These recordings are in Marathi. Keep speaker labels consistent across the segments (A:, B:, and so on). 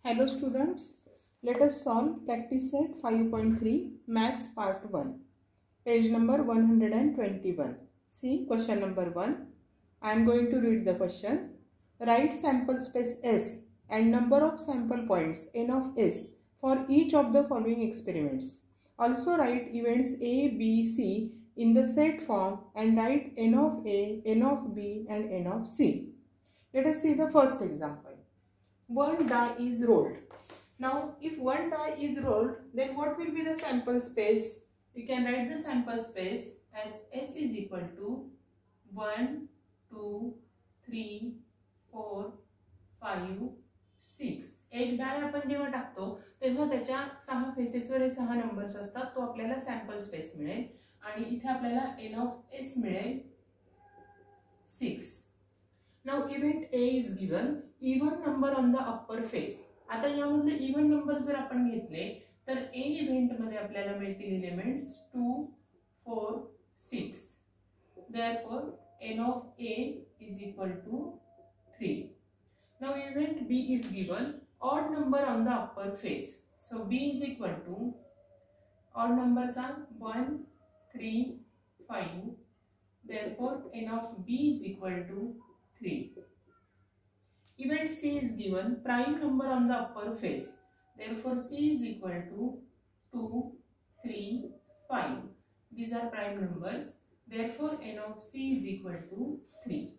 A: Hello students, let us solve practice set 5.3 maths part 1, page number 121. See question number 1. I am going to read the question. Write sample space S and number of sample points n of S for each of the following experiments. Also write events A, B, C in the set form and write n of A, n of B and n of C. Let us see the first example. One die is rolled. Now, if one die is rolled, then what will be the sample space? You can write the sample space as S is equal to 1, 2, 3, 4, 5, 6. एक डाय आपण जेव्हा टाकतो तेव्हा त्याच्या 6 फेसेसवर हे 6 नंबर्स असतात. तो आपल्याला सॅम्पल स्पेस मिळेल आणि इथे आपल्याला n ऑफ s मिळेल 6. Now event A is given, even number on the upper face. आता यामधले इवन नंबर जर आपण घेतले तर A इव्हेंट मध्ये आपल्याला मिळतील elements 2, 4, 6. Therefore n of A is equal to 3. Now event B is given, odd number on the upper face. So B is equal to, odd numbers are 1, 3, 5. Therefore n of B is equal to 3. Event C is given, prime number on the upper face. Therefore C is equal to 2, 3, 5. These are prime numbers. Therefore n of C is equal to 3.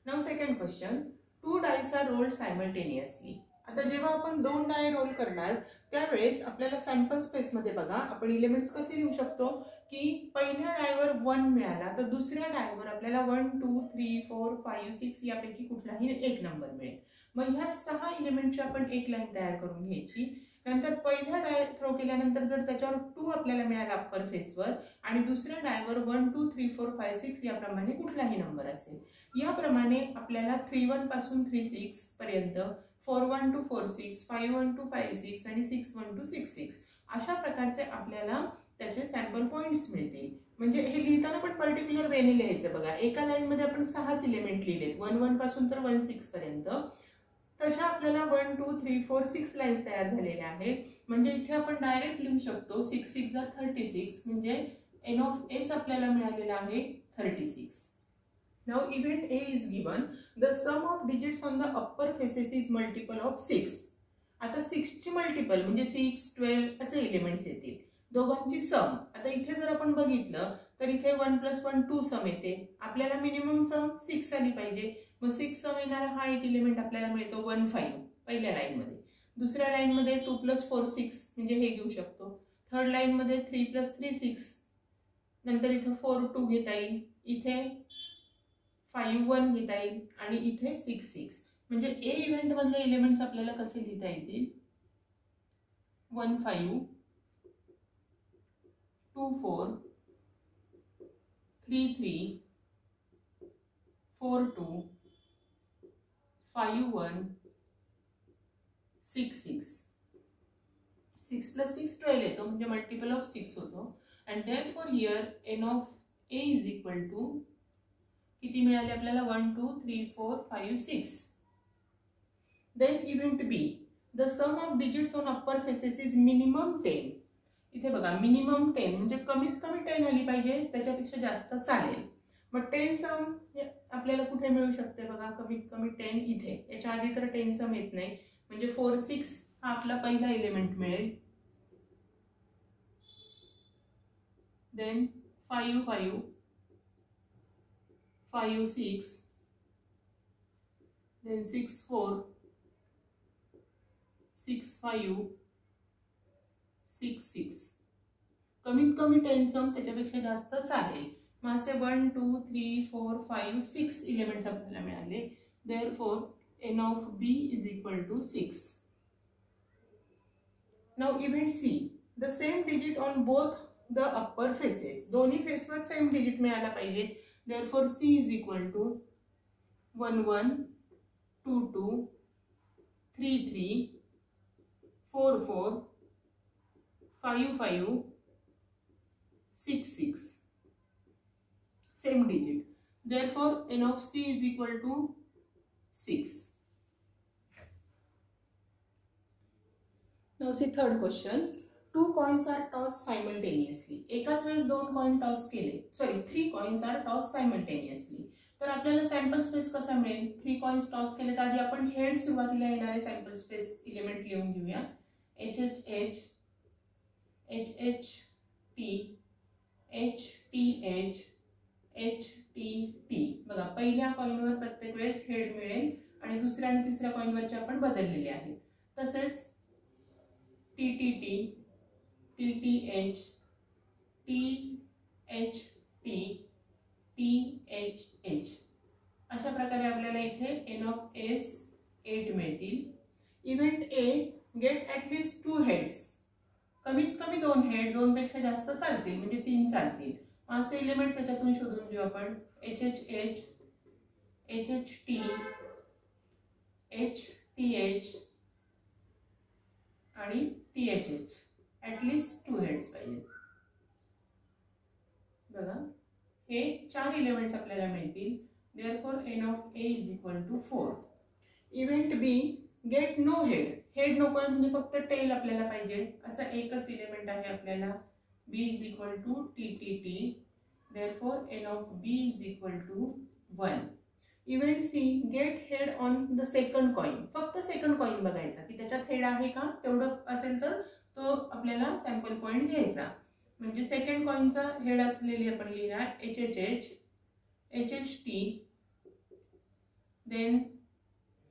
A: Now second question. 2 dice are rolled simultaneously. आता जेव्हा आपण 2 डाय रोल करणार त्यावेळेस आपल्याला सॅम्पल स्पेस मध्ये बघा आपण एलिमेंट्स कसे लिहू शकतो की पहिल्या डायवर 1 मिळाला तर दुसऱ्या डायवर आपल्याला 1, 2, 3, 4, 5, 6 यापैकी कुठलाही एक नंबर मिळेल. मग ह्या 6 एलिमेंटची आपण एक लाईन तयार करून घ्यायची. नंतर पहिल्या डाय थ्रो केल्यानंतर जर त्याच्यावर 2 आपल्याला मिळाला अप्पर फेसवर आणि दुसऱ्या डायवर 1, 2, 3, 4, 5, 6 याप्रमाणे कुठलाही नंबर असेल. याप्रमाणे आपल्याला 3, 1 पासून 3, 6 पर्यंत 4, 1 to 4, 6, 5, 1 to 5, 6 आणि 6, 1 to 6, 6 अशा प्रकारचे आपल्याला त्याचे सॅम्पल पॉइंट्स मिळतील. म्हणजे हे लिहिताना पण पर्टिक्युलर वेने लिहायचं बघा. एका लाईन मध्ये आपण 6 एलिमेंट लिहिलेत 1, 1 पासून तर 1, 6 पर्यंत. तशा आपल्याला 1, 2, 3, 4, 6 लाईन्स तयार झालेल्या आहेत. म्हणजे इथे आपण डायरेक्ट लिहू शकतो 6, 6 जर 36 म्हणजे n ऑफ s आपल्याला मिळालेला आहे 36. Now event A is given, the sum of digits on the upper faces is multiple of 6. आता 6 ची मल्टिपल म्हणजे 6, 12 असे एलिमेंट्स येतील. दोघांची सम. आता इथे जर आपण बघितलं तर इथे 1 + 1 2 सम येते. आपल्याला मिनिमम सम 6 आली पाहिजे. मग 6 सम येणारा हा एक एलिमेंट आपल्याला मिळतो 1, 5 पहिल्या लाईन मध्ये. दुसऱ्या लाईन मध्ये 2 + 4 6 म्हणजे हे घेऊ शकतो. थर्ड लाईन मध्ये 3 + 3 6. नंतर इथे 4 2 घेता येईल. इथे 5 1 घेता येईल आणि इथे 6 6. म्हणजे ए इव्हेंट मधले एलिमेंट्स आपल्याला कसे लिहिता येतील 1 5 2 4 3 3 4 2 5 1 6 6. 6 + 6 12 येतो म्हणजे मल्टिपल ऑफ 6 होतो. And therefore here n of a is equal to किती मिळाले आपल्याला 1 2 3 4 5 6. Then event B, the sum of digits on upper faces is minimum 10. इथे बघा मिनिमम 10 म्हणजे कमीत कमी 10 आली पाहिजे त्याच्यापेक्षा जास्त चालेल. मग 10 सम आपल्याला कुठे मिळू शकते बघा कमीत कमी 10 इथे. याच्या आधी तर 10 सम येत नाही म्हणजे 4 6 हा आपला पहिला एलिमेंट मिळेल. Then 5 5 5 6 then 6 4 6 5 6 6. कमीत कमी 10 सम त्याच्यापेक्षा जास्त चालेल. मग असे 1 2 3 4 5 6 एलिमेंट्स आपल्याला मिळाले. Therefore n of b is equal to 6. Now event C, the same digit on both the upper faces. दोन्ही फेसवर सेम डिजिट मिळाला पाहिजे. Therefore C is equal to 1 1 2 2 3 3 4 4 5 5 6 6. Same digit. Therefore n of C is equal to 6. Now see third question. 2 coins are tossed simultaneously. एकाच वेळेस 2 कॉइन टॉस केले, sorry 3 coins are tossed simultaneously. तर आपल्याला सॅम्पल स्पेस कसा मिळेल? 3 कॉइन्स टॉस केले तर आधी आपण हेड सुरुवातीला येणारे सॅम्पल स्पेस एलिमेंट लिहून घेऊया. HHH, HHT, HTH, HTT. बघा पहिल्या कॉइनवर प्रत्येक वेळेस हेड मिळेल आणि दुसऱ्या आणि तिसऱ्या कॉइनवरचे आपण बदललेले आहेत. तसेच TTT, TTH, THT, THH अशा प्रकारे आपल्याला इथे N of S 8 मिळतील. Event A get at least 2 heads. कमीत कमी 2 हेड, 2 पेक्षा जास्त चालतील म्हणजे 3 चालतील. असे एलिमेंट्स याच्यातून शोधून घेऊ आपण. HHH, HHT, HTH आणि THH. ॲटलिस्ट 2 हेड्स पाहिजे. बघा हे 4 एलिमेंट्स आपल्याला मिळतील. Therefore n of A is equal to 4. Event B get no head. Head नको आहे म्हणजे फक्त टेल आपल्याला पाहिजे. असा एकच एलिमेंट आहे आपल्याला. B is equal to TTT. Therefore n of B is equal to 1. Event C get head on the second coin. फक्त सेकंड कॉइन बघायचा की त्याच्यात हेड आहे का, तेवढं असेल तर तो आपल्याला सॅम्पल पॉइंट घ्यायचा. म्हणजे सेकंड कॉइनचा हेड असलेली आपण लिहिणार HHH, HHT, then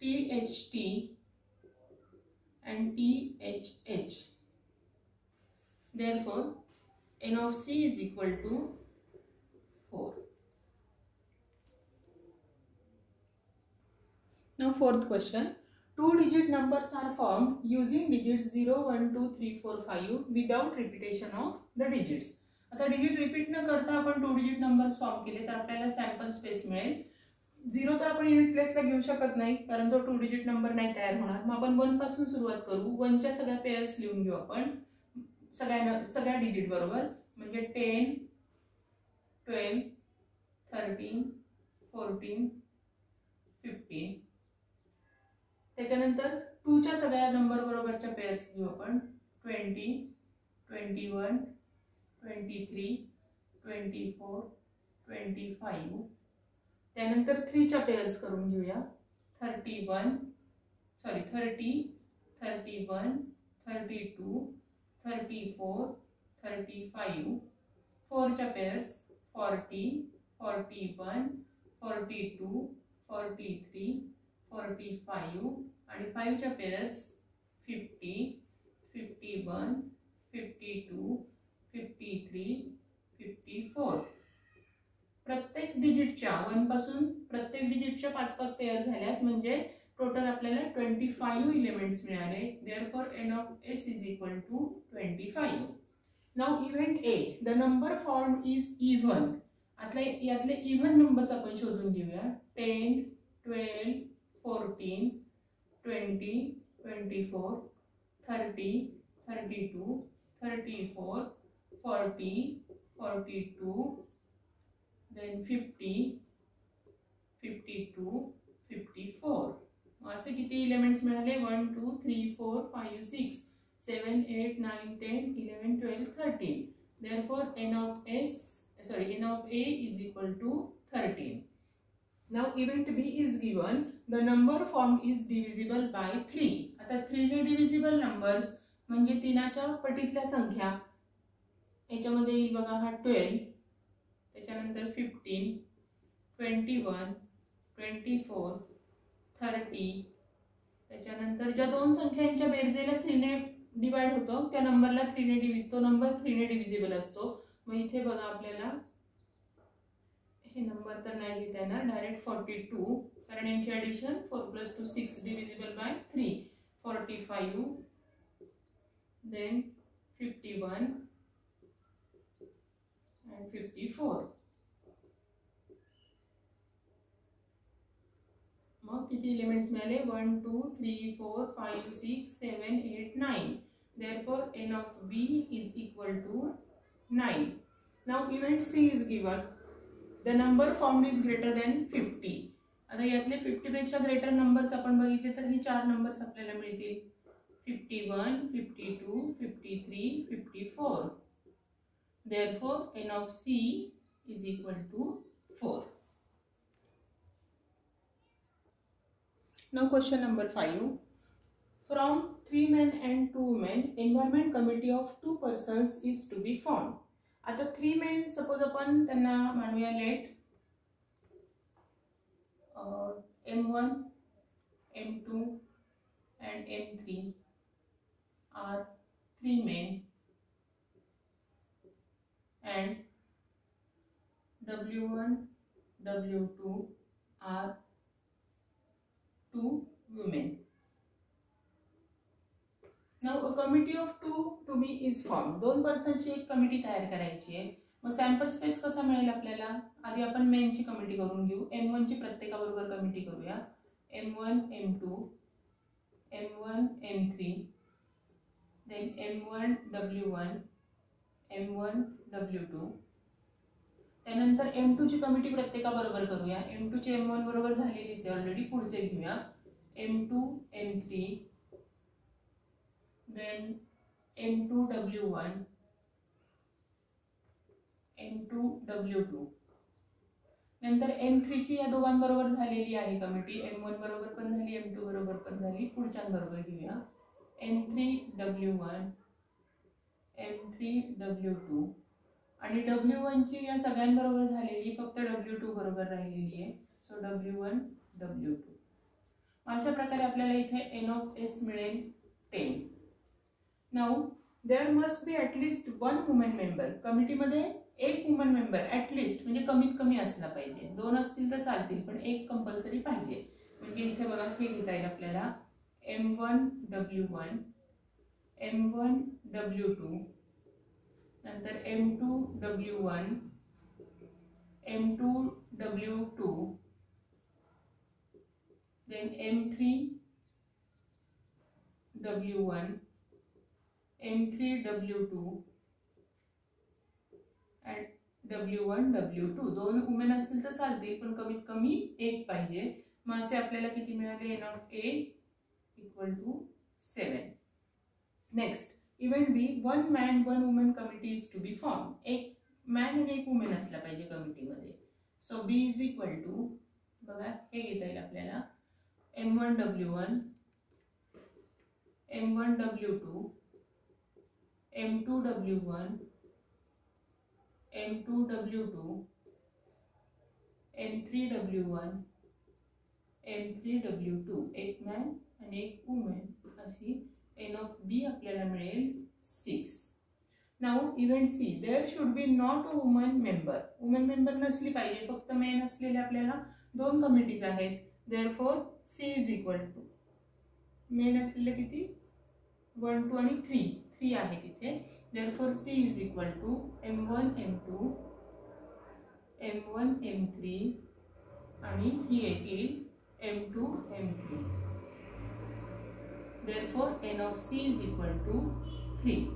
A: THT and THH. Therefore n of C is equal to 4. Now fourth question. 2-digit numbers are formed using digits 0, 1, 2, 3, 4, 5 without repetition of the digits. आता डिजिट रिपीट न करता आपण 2-digit नंबर्स फॉर्म केले तर आपल्याला सॅम्पल स्पेस मिळेल. 0 तर आपण युनिट प्लेसला घेऊ शकत नाही कारण तो 2-digit नंबर नाही तयार होणार. मग आपण 1 पासून सुरुवात करू. 1च्या सगळ्या पेअर्स लिहून घेऊ आपण सगळ्या डिजिट बरोबर. म्हणजे 10, 12, 13, 14, 15. त्याच्यानंतर 2च्या सगळ्या नंबर बरोबरच्या पेअर्स घेऊ आपण. 20, 21, 23, 24, 25. त्यानंतर 3च्या पेअर्स करून घेऊया. 30, 31, 32, 34, 35. 4च्या पेअर्स 40, 41, 42, 43, 45 आणि 5च्या पेअर्स 50, 51, 52, 53, 54. प्रत्येक डिजिटच्या 1 पासून प्रत्येक डिजिटच्या 5-5 पेअर झाल्यात म्हणजे टोटल आपल्याला 25 एलिमेंट्स मिळाले. Therefore n of S is equal to 25. Now event A, the number formed is even. यातले इव्हन नंबर्स आपण शोधून घेऊया. 10, 12, 14, 20, 24, 30, 32, 34, 40, 42, then 50, 52, 54. असे किती एलिमेंट्स मिळाले? 1, 2, 3, 4, 5, 6, 7, 8, 9, 10, 11, 12, 13. Therefore n of A is equal to 13. Now event B is given. The number formed is divisible by 3. आता 3 ने divisible numbers म्हणजे 3च्या पटीतल्या संख्या. याच्यामध्ये येईल बघा हा 12, त्याच्यानंतर 15, 21, 24, 30. त्याच्यानंतर ज्या दोन संख्यांच्या बेरजेला 3 ने डिवाइड होतो त्या नंबरला 3 ने तो नंबर 3 ने डिव्हिजिबल असतो. मग इथे बघा आपल्याला हे नंबर तर नाही लिहिता येणार, डायरेक्ट 42 कारण यांची addition 4 + 2 6 divisible by 3. 45, then 51 and 54. मग किती एलिमेंट्स मिळाले? 1, 2, 3, 4, 5, 6, 7, 8, 9. Therefore n of B is equal to 9. Now event C is given. The number formed is greater than 50. आता यातले 50 पेक्षा ग्रेटर नंबर्स आपण बघितले तर हे 4 नंबर्स आपल्याला मिळतील. 51, 52, 53, 54. Therefore, n of C is equal to 4. Now question number 5. From 3 men and 2 women, environment committee of 2 persons is to be formed. आता 3 men suppose आपण त्यांना मानूया let M1, M2 and M3 are 3 men and W1, W2 are 2 women. Now a committee of 2 to be is formed. 2 पर्सनची एक कमिटी तयार करायची आहे. मग सॅम्पल स्पेस कसा मिळेल आपल्याला? आधी आपण मेनची कमिटी करून घेऊ. M1 ची प्रत्येकाबरोबर कमिटी करूया. M1, M2, M1, M3, then M1, W1, M1, W2. त्यानंतर M2 ची कमिटी प्रत्येकाबरोबर करूया. M2 ची M1 बरोबर झालेलीच आहे ऑलरेडी. पुढचे घेऊया. M2, M3, then M2, W1, M2, W2. नंतर M3 ची या दोघांबरोबर झालेली आहे कमिटी. M1 बरोबर पण झाली, M2 बरोबर पण झाली. पुढच्यांबरोबर घेऊया. M3, W1, M3, W2 आणि W1 ची या सगळ्यांबरोबर झालेली, फक्त W2 बरोबर राहिलेली आहे. So W1, W2. अशा प्रकारे आपल्याला इथे n of s मिळेल 10. Now there must be at least one woman member. Committee मध्ये एक वुमन मेंबर at least म्हणजे कमीत कमी असला पाहिजे. 2 असतील तर चालतील पण एक कंपल्सरी पाहिजे. म्हणजे इथे बघा हे लिहिता येईल आपल्याला M1, W1, M1, W2, नंतर M2, W1, M2, W2, then M3, W1, M3, W2 and W1, W2. 2 women असतील तर चालतील पण कमीत कमी एक पाहिजे. मग असे आपल्याला किती मिळाले? n of a equal to 7. Next event B, 1 man 1 woman committee is to be formed. एक मॅन आणि एक वुमेन असला पाहिजे कमिटीमध्ये. So b is equal to, बघा हे घेता येईल आपल्याला M1, W1, M1, W2, M2, W1, M2, W2, M3, W1, M3, W2. एक मॅन आणि एक वुमेन अशी n of b आपल्याला मिळेल 6. Now event C, there should be not a woman member. Woman member नसली पाहिजे, फक्त मेन असलेले आपल्याला 2 कमिटीज आहेत. Therefore c is equal to, men असलेले किती 1, 2 आणि 3 आहे तिथे. Therefore c is equal to M1, M2, M1, M3 आणि ही येईल M2, M3. Therefore, n of c is equal to 3.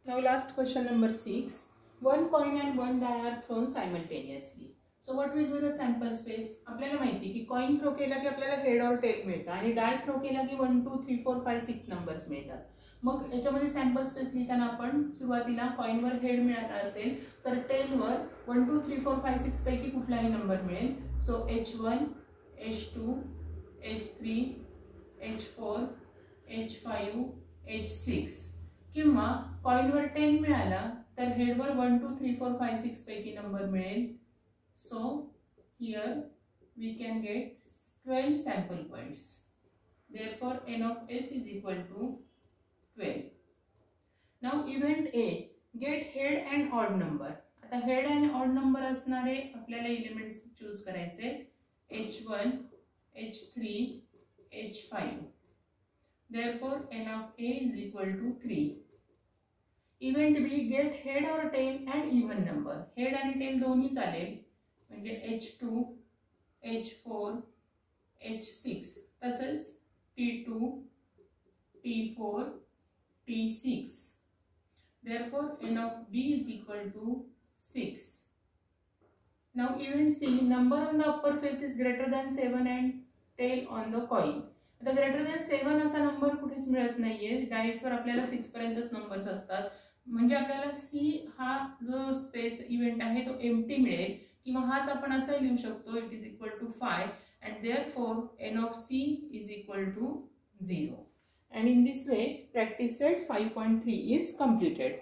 A: Now last question number 6. 1 coin and 1 die are thrown simultaneously. So what will be the sample space? आपल्याला माहिती की कॉइन थ्रो केला की आपल्याला हेड और टेल मिळतं आणि डाय थ्रो केला की 1, 2, 3, 4, 5, 6 नंबर्स मिळतात. मग याच्यामध्ये सॅम्पल स्पेस लिहिताना आपण सुरुवातीला कॉइनवर हेड मिळाला असेल तर टेलवर 1, 2, 3, 4, 5, 6 पैकी कुठलाही नंबर मिळेल. So H1, H2, H3, H4, H5, H6 किंवा कॉइनवर 10 मिळाला तर हेडवर 1, 2, 3, 4, 5, 6 पैकी नंबर मिळेल. So here we can get 12 sample points. Therefore n of s is equal to 12. Now event A, get head and odd number. आता हेड आणि ऑड नंबर असणारे आपल्याला एलिमेंट्स चूज करायचे. H1, H3, H5. Therefore n of A is equal to 3. Event B, get head or tail and even number. Head आणि टेल दोन्ही चालेल म्हणजे H2, H4, H6 तसेच T2, T4, T6. Therefore n of B is equal to 6. Now event C, number on the upper face is greater than 7 and tail on the coin. आता greater than 7 असा नंबर कुठेच मिळत नाहीये. डायस वर आपल्याला 6 पर्यंतच नंबर्स असतात. म्हणजे आपल्याला C हा जो स्पेस इव्हेंट आहे तो एम्प्टी मिळेल किंवा हाच आपण असं लिहू शकतो, it is equal to 5 and therefore n of C is equal to 0. And in this way practice set 5.3 is completed.